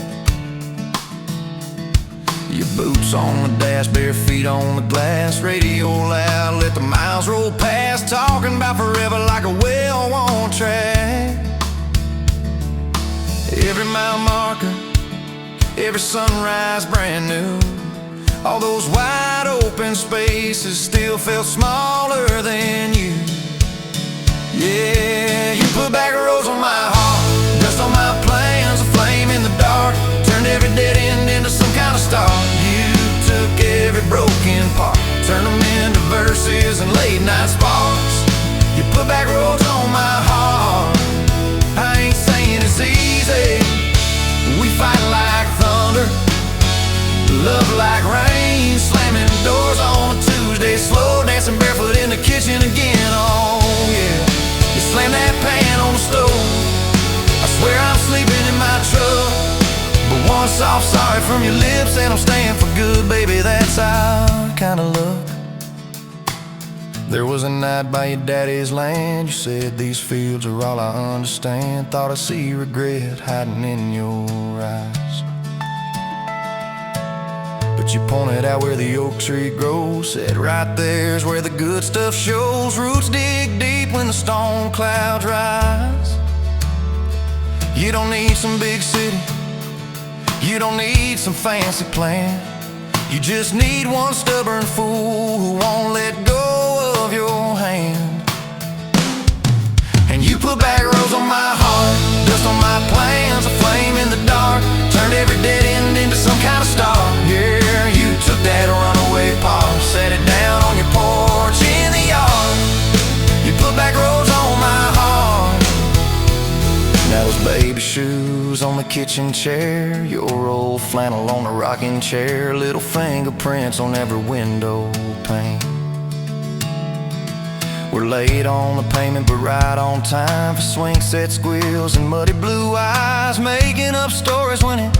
Your boots on the dash, bare feet on the glass, radio loud, let the miles roll past, talking about forever like a well-worn track. Every mile marker, every sunrise brand new. All those wide open spaces still felt smaller than you. Yeah, you put back roads on my heart, dust on my plans, a flame in the dark, turned every dead end into some kind of star. You took every broken part, turned them into verses and late night sparks. You put back roads on my heart. I ain't saying it's easy. We fight like thunder, love like rain, slamming doors on a Tuesday, slow dancing barefoot in the kitchen again. Oh yeah, you slam that pan on the stove, I swear I'm sleeping in my truck. But one soft sorry from your lips and I'm staying for good, baby, that's our kind of luck. There was a night by your daddy's land, you said these fields are all I understand. Thought I see regret hiding in your eyes, but you pointed out where the oak tree grows, said right there's where the good stuff shows. Roots dig deep when the storm clouds rise. You don't need some big city, you don't need some fancy plan. You just need one stubborn fool who won't let go of your hand. And you put back roads on my heart, dust on my plans, a flame in the dark, turned every dead end into some kind of star. Yeah, you took that runaway paw, set it down on your porch in the yard. You put back roads on my heart. Now those baby shoes on the kitchen chair, your old flannel on the rocking chair, little fingerprints on every window pane. We're late on the payment but right on time for swing set squeals and muddy blue eyes, making up stories when it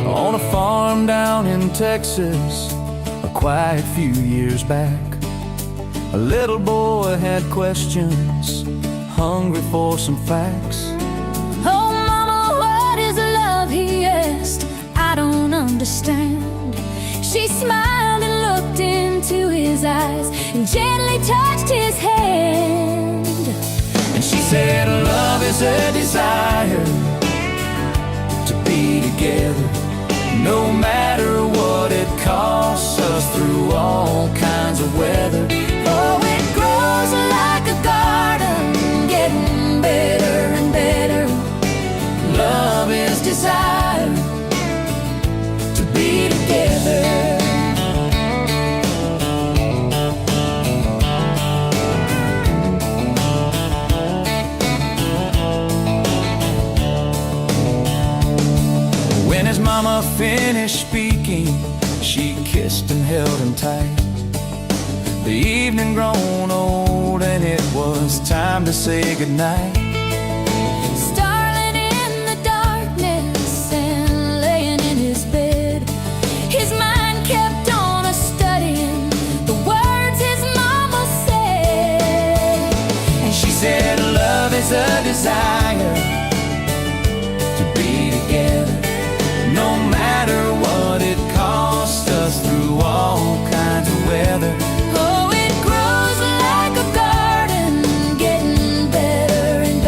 on a farm down in Texas, a quiet few years back. A little boy had questions, hungry for some facts. Oh, mama, what is love? He asked. I don't understand. She smiled and looked into his eyes and gently touched his hand. And she said, love is a desire to be together, no matter what it costs us, through all kinds of weather. Oh, it grows like a garden, getting better and better. Love is desire to be together. When his mama finished speaking, she kissed and held him tight. The evening grown old and it was time to say goodnight. Starling in the darkness and laying in his bed, his mind kept on studying the words his mama said. And she said, love is a desire to be together, no matter what it costs us, through all kinds of weather. Oh, it grows like a garden, getting better and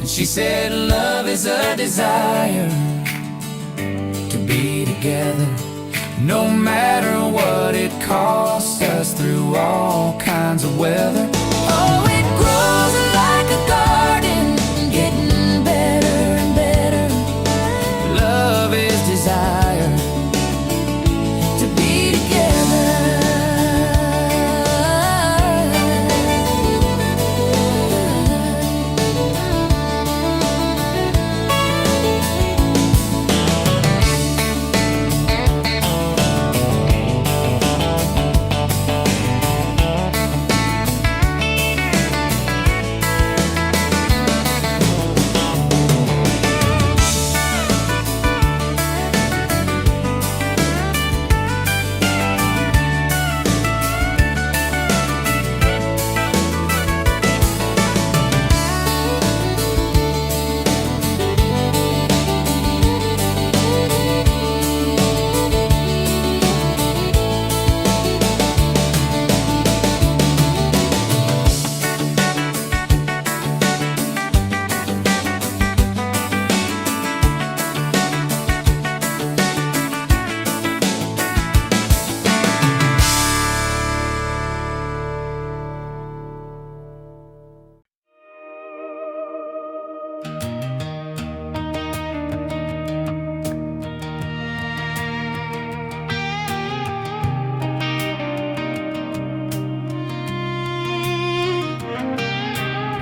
She said love is a desire to be together, no matter what it costs us, through all kinds of weather. Oh, it grows like a garden, getting better and better. Love is desire to be together.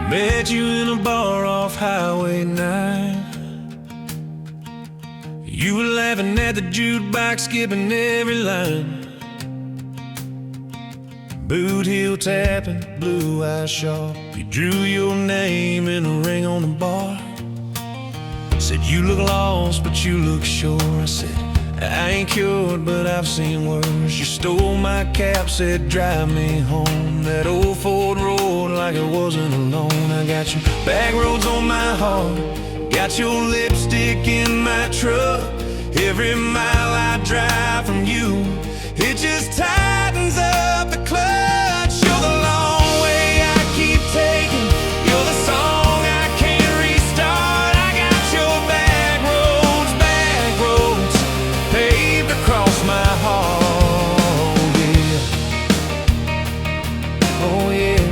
Met you in a bar off Highway 9. You were laughing at the jukebox, skipping every line. Boot heel tapping, blue eyes sharp. You drew your name in a ring on the bar. Said you look lost, but you look sure. I said I ain't cured, but I've seen worse. You stole my cap, said drive me home. That old Ford road like it wasn't alone. I got your back roads on my heart, got your lipstick in my truck. Every mile I drive from you, it just tightens up the clutch. You're the long way I keep taking, you're the song I can't restart. I got your back roads paved across my heart, yeah. Oh yeah.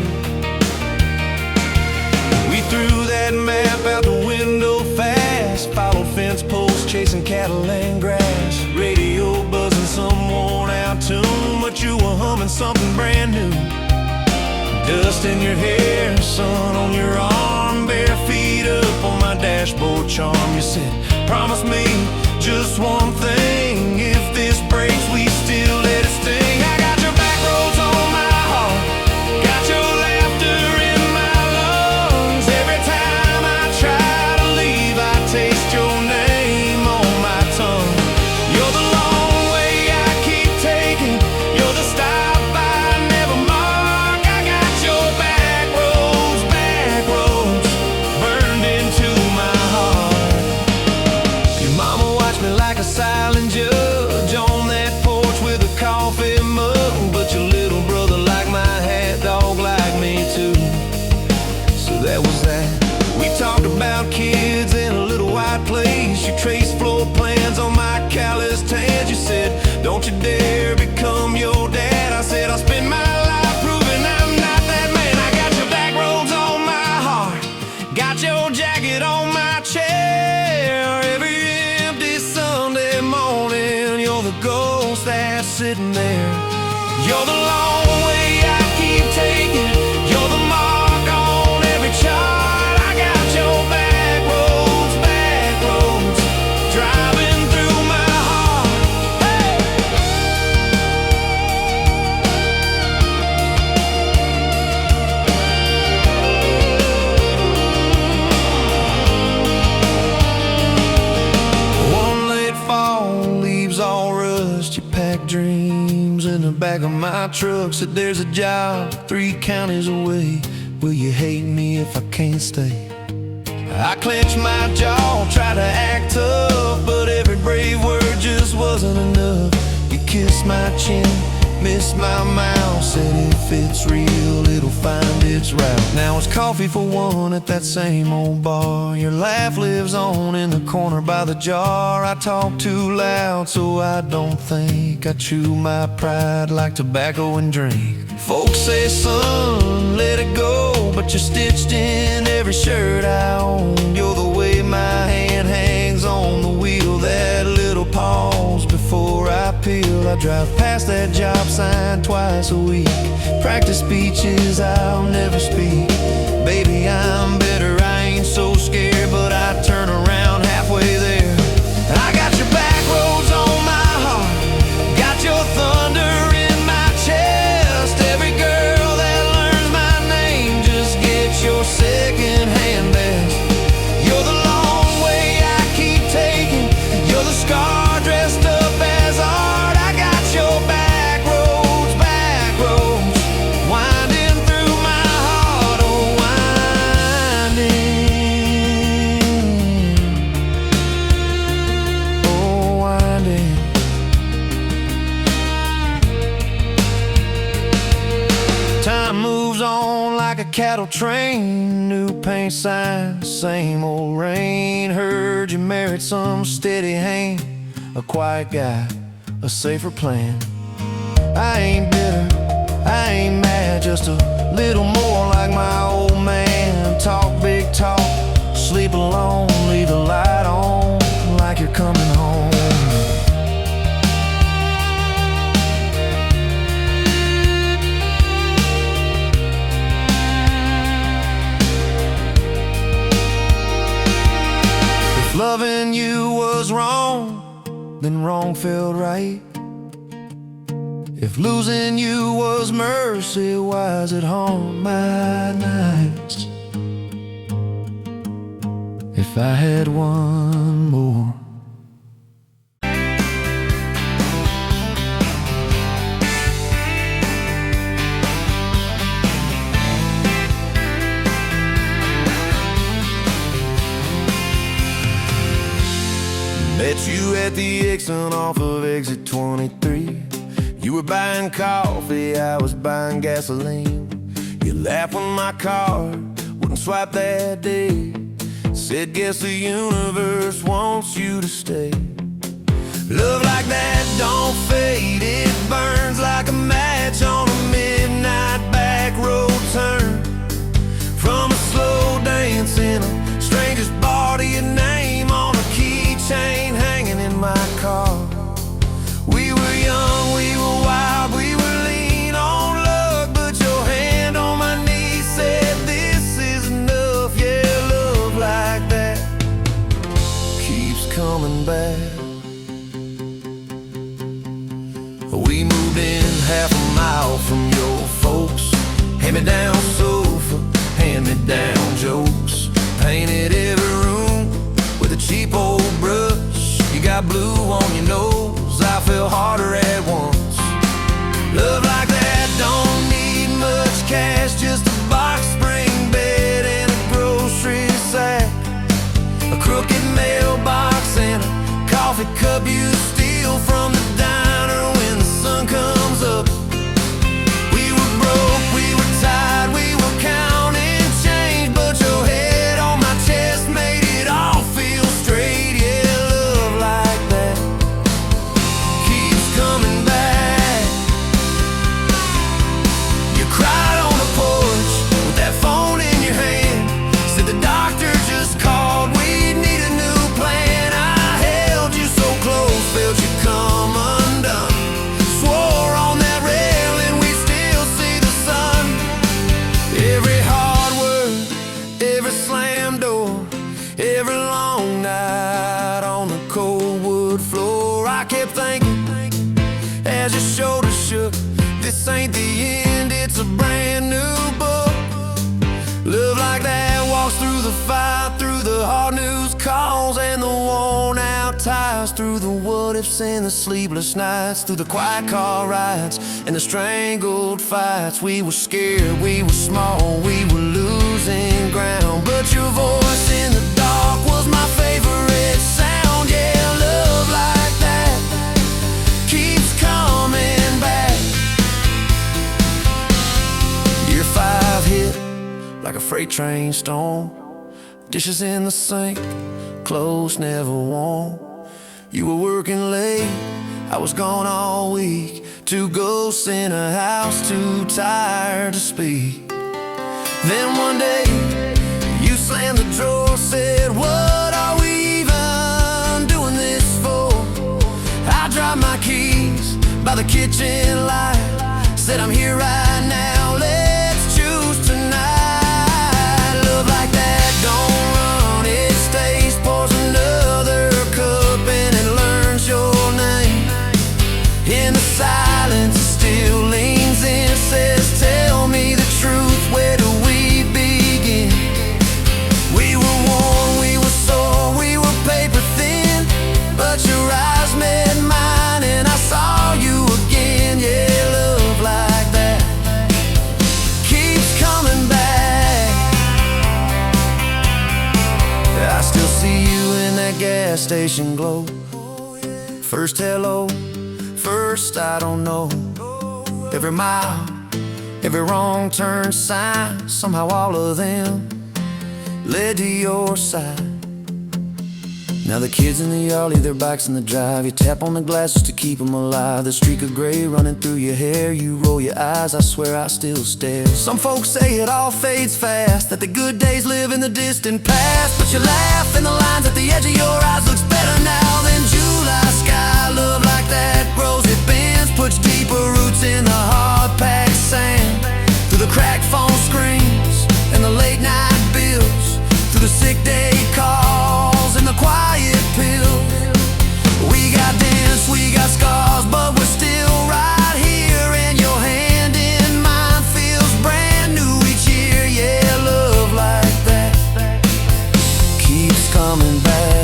We threw that map out the window fast, followed fence posts, chasing cattle and grass. Radio buzzing some worn out tune, but you were humming something brand new. Dust in your hair, sun on your arm, bare feet up on my dashboard charm. You said, promise me just one thing, if this breaks we still let it sting. I got your back roads on my heart, got your laughter in my lungs. Every time I try to leave, I taste your name on my tongue. You're the long way I keep taking, you're the stop I never mark. I got your back roads burned into my heart. Your mama watched me like a silent judge on that porch with a coffee mug, but your little brother liked my hat, dog like me too. So that was that. We talked about kids in a little white place. You traced floor plans on my calloused hands. You said, don't you dare become your dad. I said, I'll spend my life proving I'm not that man. I got your back roads on my heart, got your jacket on my chair. Every empty Sunday morning, you're the ghost that's sitting there. You're the long way I keep taking, you're the mark on every chart. I got your back roads driving through my heart. Hey! One late fall, leaves all rust. You pack dreams in the back of my truck. Said there's a job 3 counties away. Will you hate me if I can't stay? I clenched my jaw, tried to act tough, but every brave word just wasn't enough. You kissed my chin, Miss my mouse, said if it's real, it'll find its route. Now it's coffee for one at that same old bar. Your laugh lives on in the corner by the jar. I talk too loud, so I don't think. I chew my pride like tobacco and drink. Folks say, son, let it go, but you're stitched in every shirt I own. You're the way my hand hangs on the wheel, that little pause before I peel. I drive past that job sign twice a week. Practice speeches I'll never speak. Baby, I'm better, I ain't so scared, but I turn around halfway there. I got your back roads on my heart, got your thunder in my chest. Every girl that learns my name just gets your second hand best. You're the long way I keep taking, you're the scar dressed up as art. I got your back roads, winding through my heart, oh winding. Time moves on like a cattle train, new paint signs, same old rain. Heard you married some steady hand, a quiet guy, a safer plan. I ain't bitter, I ain't mad, just a little more like my old man. Talk big talk, sleep alone, leave the light on like you're coming home. If loving you was wrong, then wrong felt right. If losing you was mercy, why's it haunt my nights? If I had one more. Met you at the exit off of exit 23. You were buying coffee, I was buying gasoline. You laughed when my card wouldn't swipe that day. Said, guess the universe wants you to stay. Love like that don't fade, it burns like a match on a midnight back road turn. From a slow dance in a stranger's bar to your name on a keychain hanging in my car. We were young, we were wild, we were lean on luck, but your hand on my knee said this is enough. Yeah, love like that keeps coming back. We moved in half a mile from your folks. Hand-me-down sofa, hand-me-down jokes. Painted every room with a cheap old brush. You got blue on your nose, I fell harder at once. Love like that don't need much cash, just a box spring bed and a grocery sack. A crooked mailbox and a coffee cup you steal from the diner when the sun comes up. We were broke, we were tired, we were counting change, but your head on my chest made it all feel straight. Yeah, love like that keeps coming back. You cried on the porch with that phone in your hand. Said the doctor just called, we need a new plan. I held you so close, felt you come undone. Swore on that railing we still see the sun. Every hard word, every slam door, every long night on the cold wood floor. I kept thinking as your shoulders shook, this ain't the end, it's a brand new book. Love like that walks through the fire, through the hard news calls and the worn out tires, through the what ifs and the sleepless nights, through the quiet car rides and the strangled fights. We were scared, we were small, we were losing ground, but your voice in the dark was my favorite sound. Yeah, love like that keeps coming back. train storm. Dishes in the sink, clothes never warm. You were working late, I was gone all week. Two ghosts in a house, too tired to speak. Then one day, you slammed the drawer, said, what are we even doing this for? I dropped my keys by the kitchen light, said I'm here right now, let's choose tonight. Love like that don't run, it stays, pours another cup and it learns your name. In the silence it still leans in, says tell me the truth, where do we begin? We were worn, we were sore, we were paper thin, but your eyes met mine and I saw you again. Yeah, love like that keeps coming back. I still see you in that gas station glow. First hello, first I don't know. Every mile, every wrong turn sign, somehow all of them led to your side. Now the kids in the yard leave their bikes in the drive. You tap on the glasses to keep them alive. The streak of gray running through your hair. You roll your eyes, I swear I still stare. Some folks say it all fades fast, that the good days live in the distant past. But you laugh and the lines at the edge of your eyes looks better now than July sky. Love like that grows, it bends, puts deeper roots in the hard-packed sand. Through the cracked phone screens and the late night bills, through the sick day calls and the quiet pills. We got dents, we got scars, but we're still right here, and your hand in mine feels brand new each year. Yeah, love like that keeps coming back.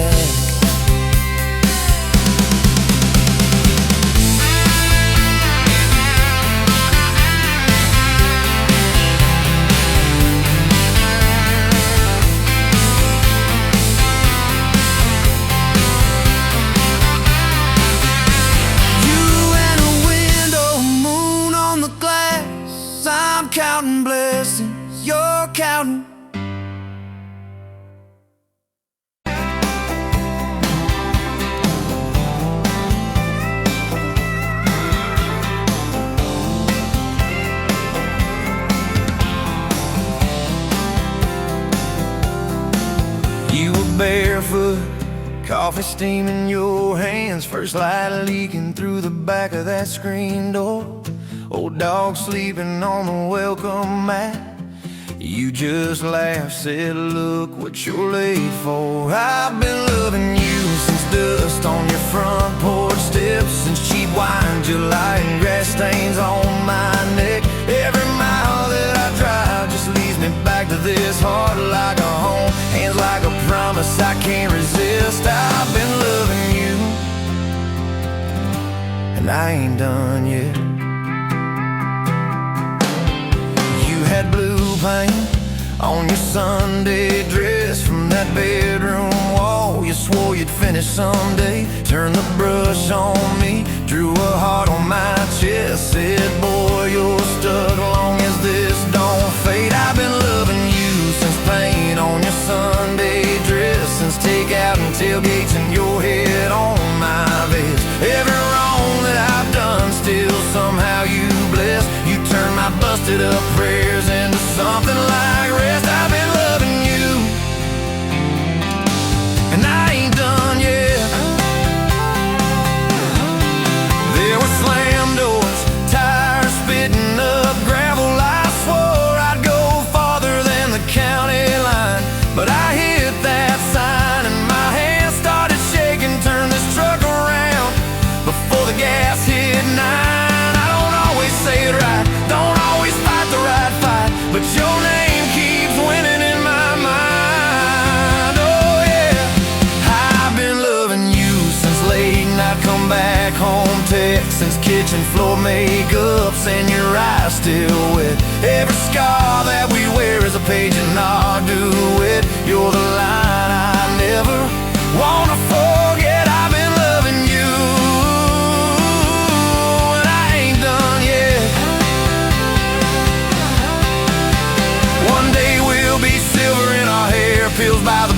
Counting blessings, you're counting. You were barefoot, coffee steam in your hands, first light leaking through the back of that screen door. Old dog sleeping on the welcome mat. You just laughed, said, look what you're late for. I've been loving you since dust on your front porch steps, since cheap wine, July, and grass stains on my neck. Every mile that I drive just leads me back to this heart like a home, hands like a promise I can't resist. I've been loving you, and I ain't done yet. Had blue paint on your Sunday dress from that bedroom wall. You swore you'd finish someday. Turned the brush on me, drew a heart on my chest, said, boy, you're stuck long as this don't fade. I've been loving you since paint on your Sunday dress, since takeout and tailgates and your head on my vest. Every wrong that I've done, still somehow you bless. You turn my busted up prayers into something like rest. I've been loving you, and I ain't done yet. There were slam doors, tires spitting up gravel. I swore I'd go farther than the county line, but I hit that sign and my hands started shaking. Turned this truck around before the gas hit 9. I don't always say it right, don't always fight the right fight, but your name keeps winning in my mind. Oh yeah, I've been loving you since late night come back home text, since kitchen floor makeups and your eyes still wet. Every scar that we wear is a page in our duet. You're the line I never wanna forget. I've been loving you, and I ain't done yet. One day we'll be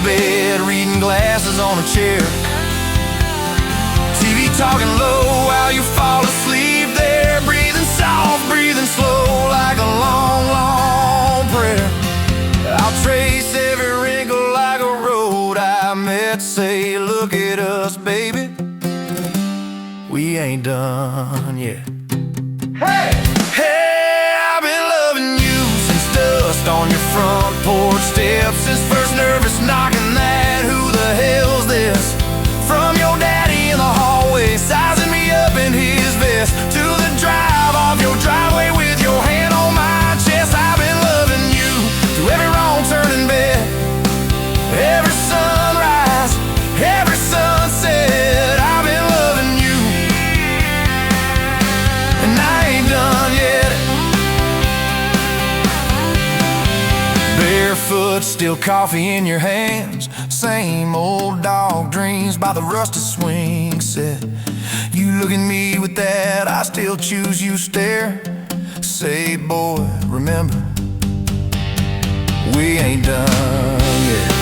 bed, reading glasses on a chair. TV talking low while you fall asleep there, breathing soft, breathing slow like a long, long prayer. I'll trace every wrinkle like a road I met, say, look at us, baby, we ain't done yet. Hey! Hey, I've been loving you since dust on your front porch steps, since first nervous knocking that who the hell's this? From your daddy in the hallway, sizing me up in his vest, to the drive off your driveway with your hand on my chest. I've been loving you through every wrong turn in bed, every sunrise, every sunset. I've been loving you, and I ain't done yet. Barefoot, still coffee in your hands, same old dog dreams by the rusty swing set. You look at me with that I still choose you stare. Say, boy, remember, we ain't done yet.